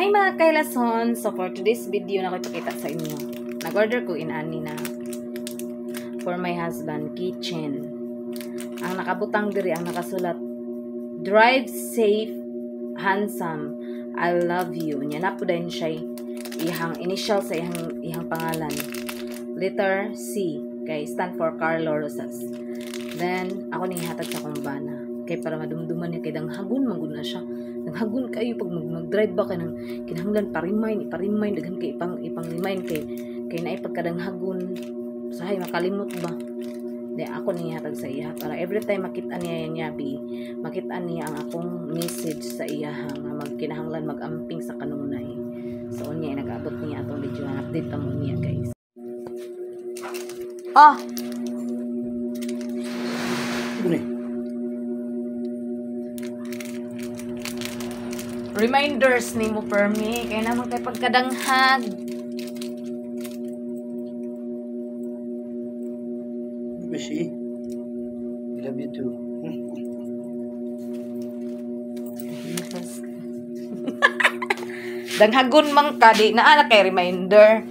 Hi mga kailason! So for today's video na ko ipakita sa inyo. Nag-order ko inani na for my husband kitchen. Ang nakabutang diri ang nakasulat Drive Safe Handsome I Love You. Nya na po din siya ihang initial sa ihang pangalan. Letter C. Kay stand for Carlo Rosas. Then ako ning hatag sa kumbana. Kay para madumduman niya kay danghagon manggod na siya. Naghagon kayo pag mag-drive ba ka ng kinahanglan pa-remind daghan kay ipang-remind kay naay pagkadanghagon sahay makalimot ba. Di ako niya hatag sa iya para every time makita niya makita niya ang akong message sa iya nga magkinahanglan mag-amping sa kanunay. So unya nag-abot niya atong video update mo niya guys. Reminders ni mo permi kaya naman kay pagkadanghag. Bishi, I love you too. Danghagon man ka di naa kay reminder.